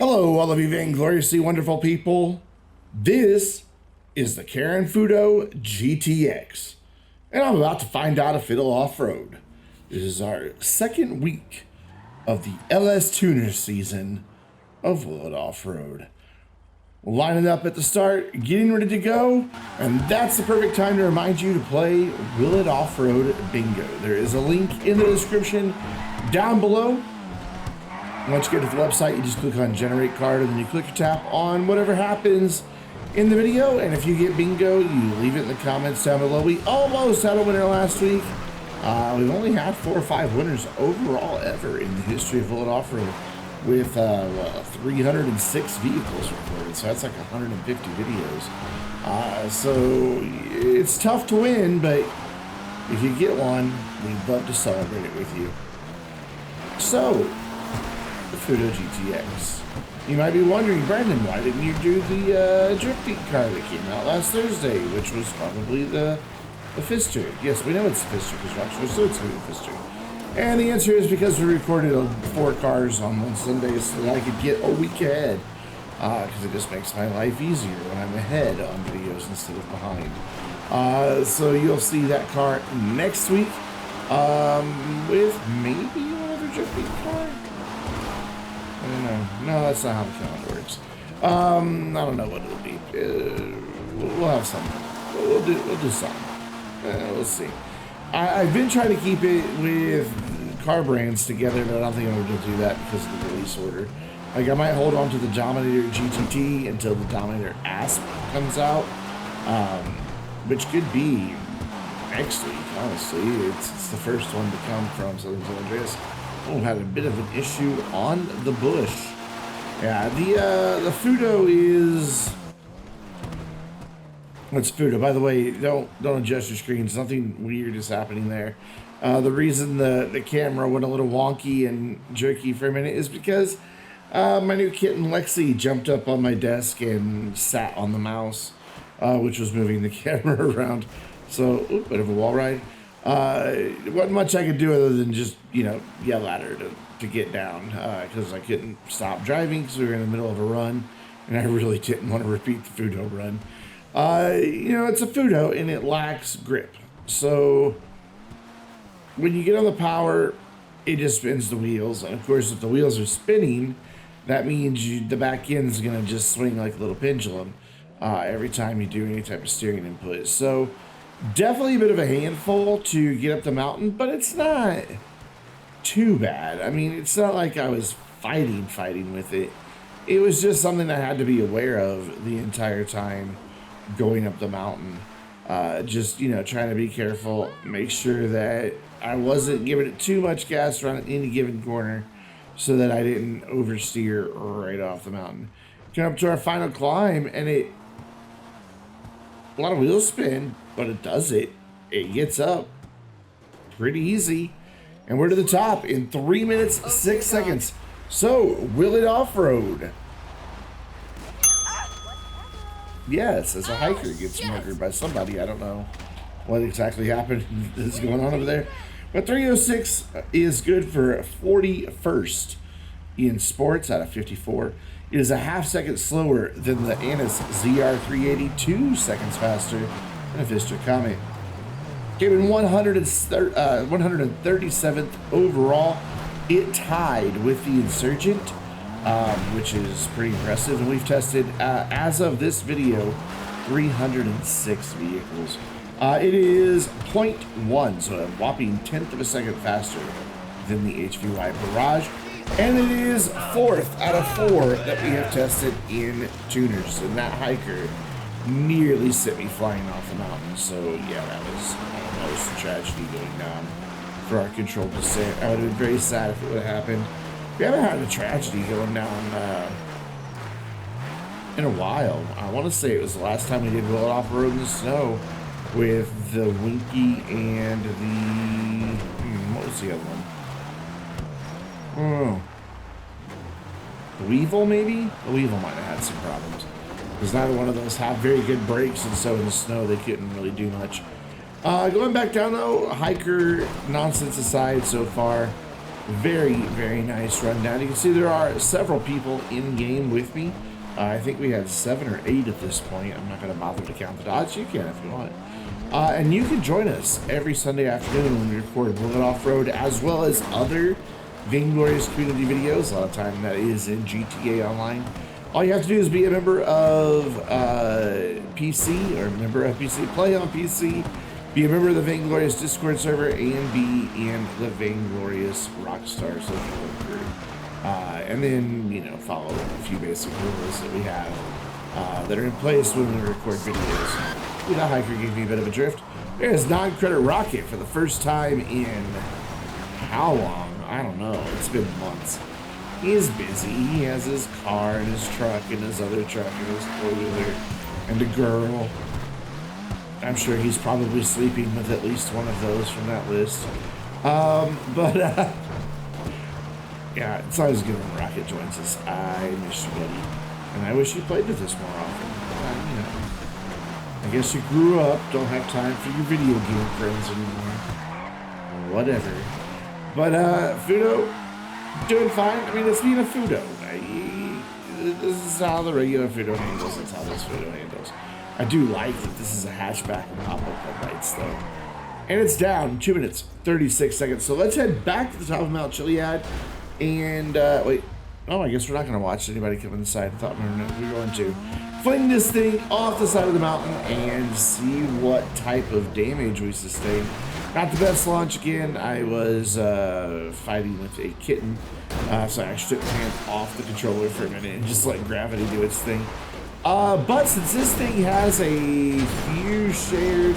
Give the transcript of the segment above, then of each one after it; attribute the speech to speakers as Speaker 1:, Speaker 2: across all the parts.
Speaker 1: Hello, all of you vaingloriously wonderful people. This is the Karin Futo GTX, and I'm about to find out if it'll off-road. This is our second week of the LS Tuner season of Will It Off-Road. We're lining up at the start, getting ready to go, and that's the perfect time to remind you to play Will It Off-Road Bingo. There is a link in the description down below. Once you get to the website, you just click on Generate Card, and then you click or tap on whatever happens in the video. And if you get bingo, you leave it in the comments down below. We almost had a winner last week. We've only had 4 or 5 winners overall ever in the history of Will It Off-Road, with 306 vehicles recorded. So that's like 150 videos. So it's tough to win, but if you get one, we'd love to celebrate it with you. So, the Futo GTX. You might be wondering, Brandon, why didn't you do the drifting car that came out last Thursday, which was probably the Fister? Yes, we know it's the Fister because Rockstar so it's going to be the Fister. And the answer is because we recorded 4 cars on one Sunday so that I could get a week ahead. Because it just makes my life easier when I'm ahead on videos instead of behind. So you'll see that car next week with maybe another drifting car. I don't know. No, that's not how the calendar works. I don't know what it'll be. We'll have something. We'll do something. We'll see. I've been trying to keep it with car brands together, but I don't think I'm going to do that because of the release order. Like, I might hold on to the Dominator GTT until the Dominator ASCENT comes out, which could be next week, honestly. It's the first one to come from Southern San Andreas. Oh, had a bit of an issue on the bush. Yeah, the Futo is... What's Futo? By the way, don't adjust your screens. Nothing weird is happening there. The reason the camera went a little wonky and jerky for a minute is because my new kitten Lexi jumped up on my desk and sat on the mouse, which was moving the camera around. So, bit of a wall ride. Wasn't much I could do other than just, yell at her to get down, because I couldn't stop driving because we were in the middle of a run, and I really didn't want to repeat the Futo run. It's a Futo, and it lacks grip. So when you get on the power, it just spins the wheels. And, of course, if the wheels are spinning, that means the back end is going to just swing like a little pendulum every time you do any type of steering input. So definitely a bit of a handful to get up the mountain, but it's not too bad. I mean, it's not like I was fighting with it. It was just something I had to be aware of the entire time going up the mountain. Just, trying to be careful, make sure that I wasn't giving it too much gas around any given corner so that I didn't oversteer right off the mountain. Come up to our final climb, and a lot of wheel spin, but it does it. It gets up pretty easy. And we're to the top in 3 minutes, 6 seconds. So, Will It Off-Road? Yes, as a hiker gets murdered by somebody. I don't know what exactly happened is going on over there. But 306 is good for 41st in sports out of 54. It is a half-second slower than the Annis ZR380, 2 seconds faster than a Fister Comet. Came in 137th overall. It tied with the Insurgent, which is pretty impressive. And we've tested, as of this video, 306 vehicles. It is 0.1, so a whopping 1/10 of a second faster than the HVY Barrage. And it is 4th out of 4 that we have tested in tuners. And that hiker nearly sent me flying off the mountain. So yeah, that was almost a tragedy going down for our controlled descent. I would have been very sad if it would have happened. We haven't had a tragedy going down in a while. I want to say it was the last time we did Will It Off-Road in the snow with the Winky and the... what was the other one? Oh, the Weevil, maybe? The Weevil might have had some problems, because neither one of those have very good brakes, and so in the snow they couldn't really do much. Going back down though, hiker nonsense aside so far, Very, very nice rundown. You can see there are several people in game with me. I think we had 7 or 8 at this point. I'm not going to bother to count the dots. You can if you want. And you can join us every Sunday afternoon when we record Bullet Off-Road, as well as other Vainglorious community videos. A lot of time that is in GTA Online. All you have to do is be a member of PC, or a member of PC, play on PC, be a member of the Vainglorious Discord server, and be in the Vainglorious Rockstar social group. And then, you know, follow a few basic rules that we have that are in place when we record videos. The hiker gave me a bit of a drift. There's non-credit Rocket for the first time in how long? I don't know. It's been months. He is busy. He has his car and his truck and his other truck and his four-wheeler and a girl. I'm sure he's probably sleeping with at least one of those from that list. Yeah, it's always good when Rocket joins us. I miss you, buddy. And I wish you played with us more often. You know, I guess you grew up, don't have time for your video game friends anymore. Whatever. But, Futo, doing fine. I mean, it's being a Futo. This is how the regular Futo handles. It's how this Futo handles. I do like that this is a hatchback and pop-up headlights, though. And it's down 2 minutes, 36 seconds. So let's head back to the top of Mount Chiliad. And, wait. Oh, I guess we're not going to watch anybody come inside. I thought we were going to fling this thing off the side of the mountain and see what type of damage we sustain. Not the best launch again. I was fighting with a kitten, so I actually took my hand off the controller for a minute and just let gravity do its thing. But since this thing has a few shared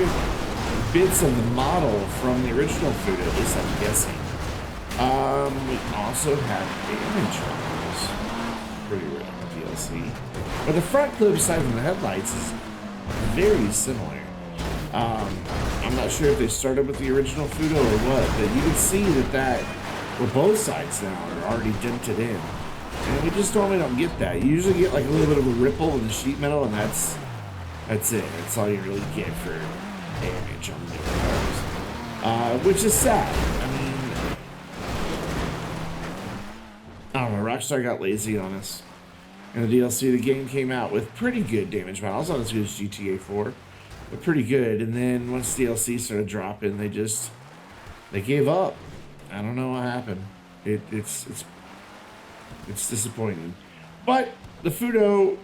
Speaker 1: bits of the model from the original food, at least I'm guessing, we also have damage on this. Pretty rare on the DLC. But the front clip, aside from the headlights, is very similar. I'm not sure if they started with the original Futo or what, but you can see that well, both sides now are already dented in. And we just normally don't get that. You usually get like a little bit of a ripple in the sheet metal, and that's it. That's all you really get for damage on the new cars. Which is sad. I don't know, Rockstar got lazy on us. In the DLC, the game came out with pretty good damage models, not as good as GTA 4, but pretty good. And then once DLC started dropping, they gave up. I don't know what happened. It's disappointing. But the Futo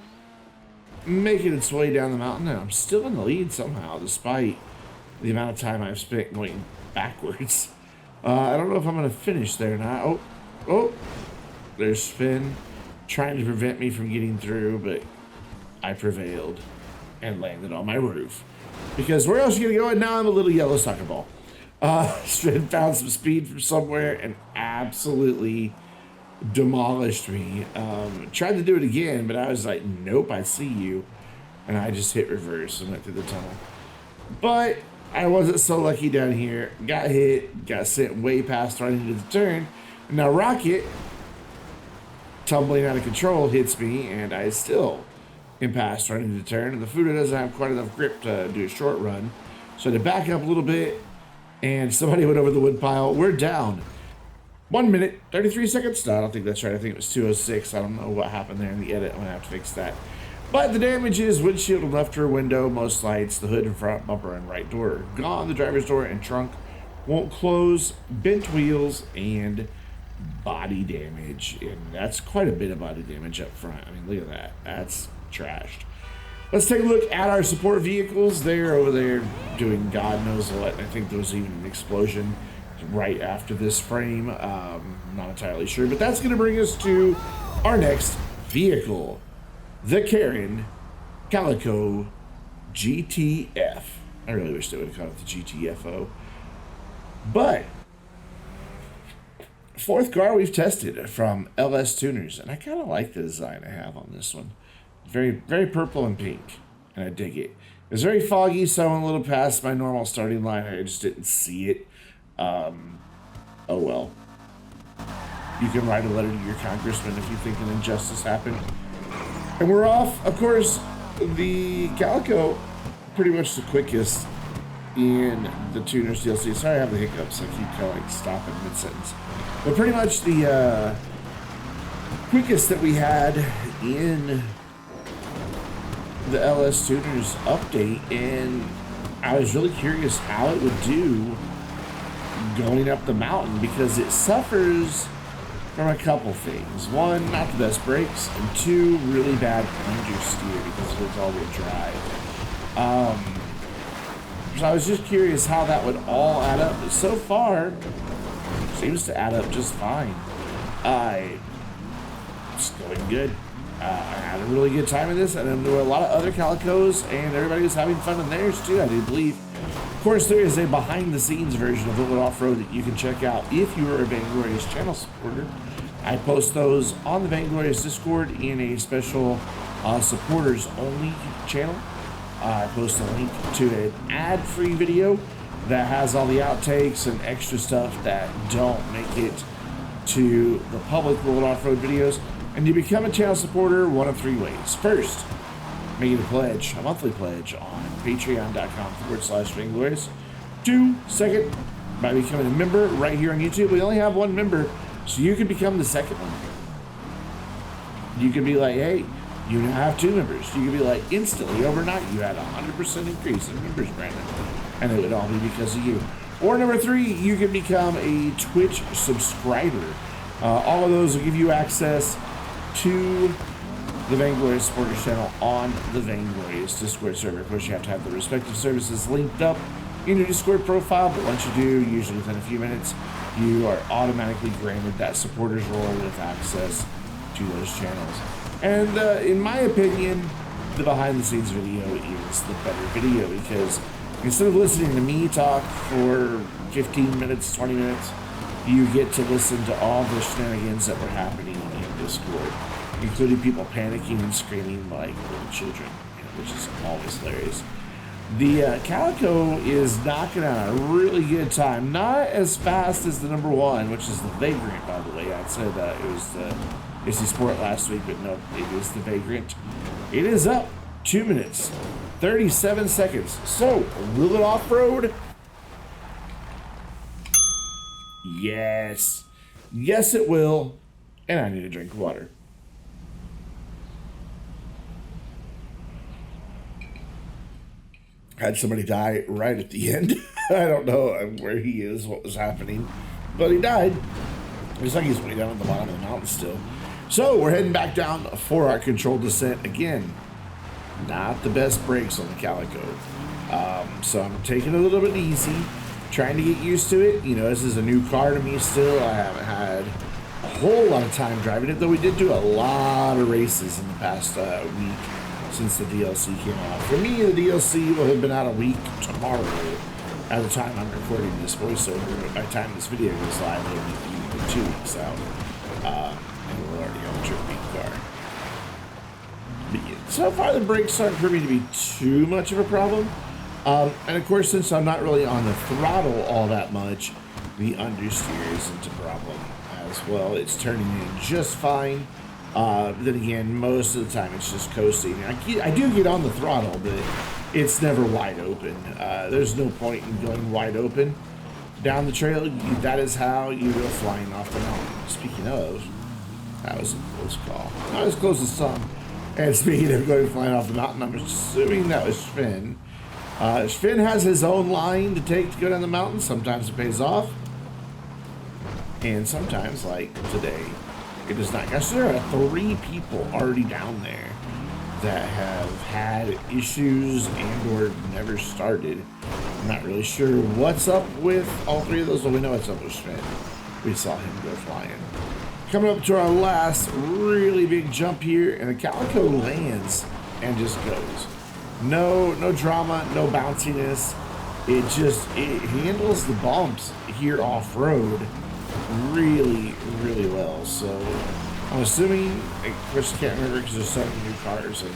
Speaker 1: making its way down the mountain, and I'm still in the lead somehow, despite the amount of time I've spent going backwards. I don't know if I'm going to finish there or not. Oh. There's Finn trying to prevent me from getting through, but I prevailed and landed on my roof. Because where else are you going to go? And now I'm a little yellow soccer ball. Found some speed from somewhere and absolutely demolished me. Tried to do it again, but I was like, nope, I see you. And I just hit reverse and went through the tunnel. But I wasn't so lucky down here. Got hit, got sent way past right into the turn. And now Rocket, tumbling out of control, hits me, and I still am past right into the turn. And the Futo doesn't have quite enough grip to do a short run. So I had to back up a little bit, and somebody went over the wood pile. We're down 1 minute, 33 seconds. No, I don't think that's right. I think it was 2:06. I don't know what happened there in the edit. I'm going to have to fix that. But the damage is windshield and left rear window, most lights, the hood and front bumper and right door are gone. The driver's door and trunk won't close, bent wheels, and body damage. And that's quite a bit of body damage up front. I mean, look at that. That's trashed. Let's take a look at our support vehicles. They're over there doing God knows what. I think there was even an explosion right after this frame. Not entirely sure, but that's going to bring us to our next vehicle, the Karin Calico GTF. I really wish they would have called it the GTFO. But fourth car we've tested from LS Tuners, and I kind of like the design I have on this one. Very, very purple and pink, and I dig it. It's very foggy, so I went a little past my normal starting line. I just didn't see it. Oh well. You can write a letter to your congressman if you think an injustice happened. And we're off. Of course, the Calico, pretty much the quickest in the Tuners DLC. Sorry I have the hiccups. I keep kind of like stopping mid-sentence. But pretty much the quickest that we had in the LS Tuners update, and I was really curious how it would do going up the mountain, because it suffers from a couple things. One, not the best brakes, and two, really bad understeer because it's all-wheel drive. So I was just curious how that would all add up. But so far, it seems to add up just fine. It's going good. I had a really good time in this, and there were a lot of other Calicos, and everybody was having fun in theirs too, I do believe. Of course, there is a behind-the-scenes version of Offroad Off-Road that you can check out if you are a Vainglorious channel supporter. I post those on the Vainglorious Discord in a special supporters-only channel. I post a link to an ad-free video that has all the outtakes and extra stuff that don't make it to the public Offroad Off-Road videos. And you become a channel supporter one of three ways. First, making a pledge, a monthly pledge on patreon.com/Vainglorious. Two, second, by becoming a member right here on YouTube. We only have one member, so you can become the second one. You can be like, hey, you now have two members. You can be like, instantly, overnight, you had a 100% increase in members, Brandon. And it would all be because of you. Or number three, you can become a Twitch subscriber. All of those will give you access to the Vainglorious Supporters channel on the Vainglorious Discord server. Of course, you have to have the respective services linked up in your Discord profile, but once you do, usually within a few minutes, you are automatically granted that supporters role with access to those channels. And in my opinion, the behind-the-scenes video is the better video, because instead of listening to me talk for 15 minutes, 20 minutes, you get to listen to all the shenanigans that were happening in Discord, including people panicking and screaming like little children, which is always hilarious. The Calico is knocking out a really good time. Not as fast as the number one, which is the Vagrant, by the way. I'd said it was the AC Sport last week, but no, it is the Vagrant. It is up 2 minutes, 37 seconds. So, will it off-road? Yes. Yes, it will. And I need a drink of water. Had somebody die right at the end. I don't know where he is, what was happening, but he died. Looks like he's way down at the bottom of the mountain still. So we're heading back down for our controlled descent again. Not the best brakes on the Calico. So I'm taking it a little bit easy, trying to get used to it. You know, this is a new car to me still. I haven't had a whole lot of time driving it, though we did do a lot of races in the past week since the DLC came out. For me, the DLC will have been out a week tomorrow at the time I'm recording this voiceover. By the time this video goes live, it'll be 2 weeks out. And we're already on a trip beat car. But yeah, so far, the brakes aren't proving to be too much of a problem. And of course, since I'm not really on the throttle all that much, the understeer isn't a problem as well. It's turning in just fine. Then again, most of the time it's just coasting. I do get on the throttle, but it's never wide open. There's no point in going wide open down the trail. That is how you go flying off the mountain. Speaking of, that was a close call. Not as close as some. And speaking of going flying off the mountain, I'm assuming that was Finn. Finn has his own line to take to go down the mountain. Sometimes it pays off. And sometimes, like today, it does not. Guys, there are 3 people already down there that have had issues and or never started. I'm not really sure what's up with all 3 of those, but we know what's up with Finn. We saw him go flying. Coming up to our last really big jump here, and the Calico lands and just goes. No drama, no bounciness. It handles the bumps here off-road really, really well. So I'm assuming, of course I can't remember because there's so many new cars and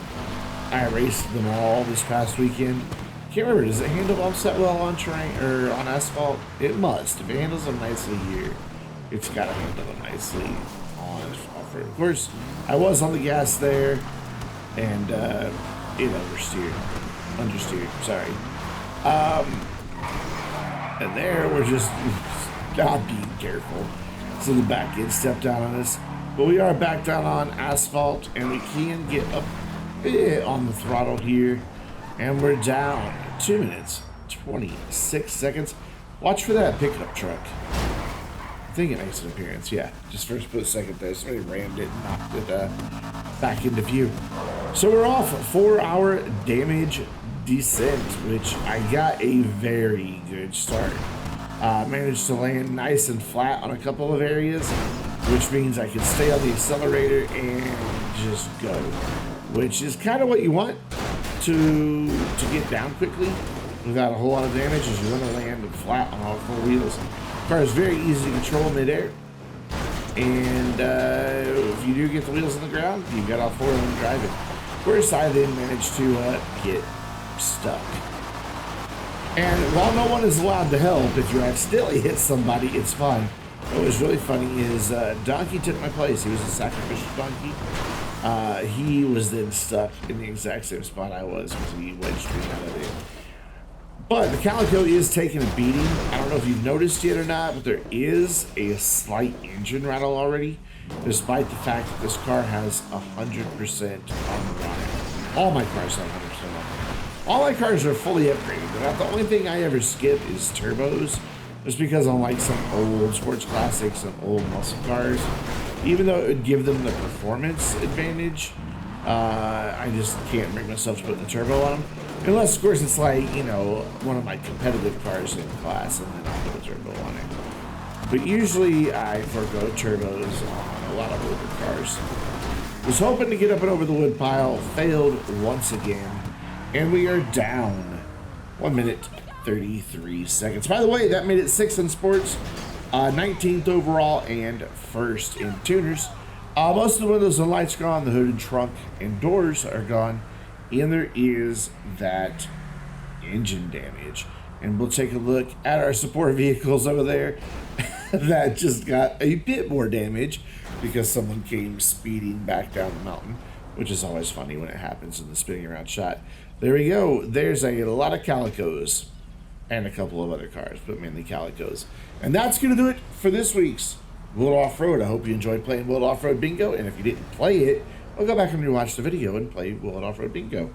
Speaker 1: I raced them all this past weekend. Can't remember, does it handle bumps that well on terrain or on asphalt? It must. If it handles them nicely here, it's got to handle them nicely on off-road. Of course, I was on the gas there and it understeered, sorry. And there we're just not being careful. So the back end stepped down on us. But we are back down on asphalt, and we can get a bit on the throttle here. And we're down 2 minutes, 26 seconds. Watch for that pickup truck. I think it makes an appearance, yeah. Just for a split second there, somebody rammed it and knocked it back into view. So we're off 4-hour damage descent, which I got a very good start. Managed to land nice and flat on a couple of areas, which means I can stay on the accelerator and just go, which is kind of what you want to get down quickly without a whole lot of damage, as you want to land flat on all four wheels. The car is very easy to control midair, and if you do get the wheels on the ground, you've got all four of them driving. Of course, I then managed to get stuck. And while no one is allowed to help, if you accidentally hit somebody, it's fine. What was really funny is Donkey took my place. He was a sacrificial donkey. He was then stuck in the exact same spot I was because he wedged me out of it. But the Calico is taking a beating. I don't know if you've noticed yet or not, but there is a slight engine rattle already, despite the fact that this car has 100% on the run. All my cars have 100% on. All my cars are fully upgraded. About the only thing I ever skip is turbos, just because I like some old sports classics and old muscle cars. Even though it would give them the performance advantage, I just can't bring myself to put the turbo on them. Unless, of course, it's like, you know, one of my competitive cars in class, and then I'll put a turbo on it. But usually I forgo turbos on a lot of older cars. Was hoping to get up and over the wood pile, failed once again, and we are down 1 minute 33 seconds. By the way, that made it 6th in sports, 19th overall, and 1st in tuners. Most of the windows and lights are gone, the hood and trunk and doors are gone, and there is that engine damage. And we'll take a look at our support vehicles over there that just got a bit more damage because someone came speeding back down the mountain, which is always funny when it happens in the spinning around shot. There we go. There's a lot of Calicos and a couple of other cars, but mainly Calicos. And that's going to do it for this week's World Off-Road. I hope you enjoyed playing World Off-Road Bingo, and if you didn't play it, well, go back and rewatch the video and play World Off-Road Bingo.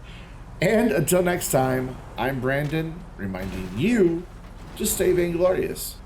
Speaker 1: And until next time, I'm Brandon, reminding you to stay vainglorious.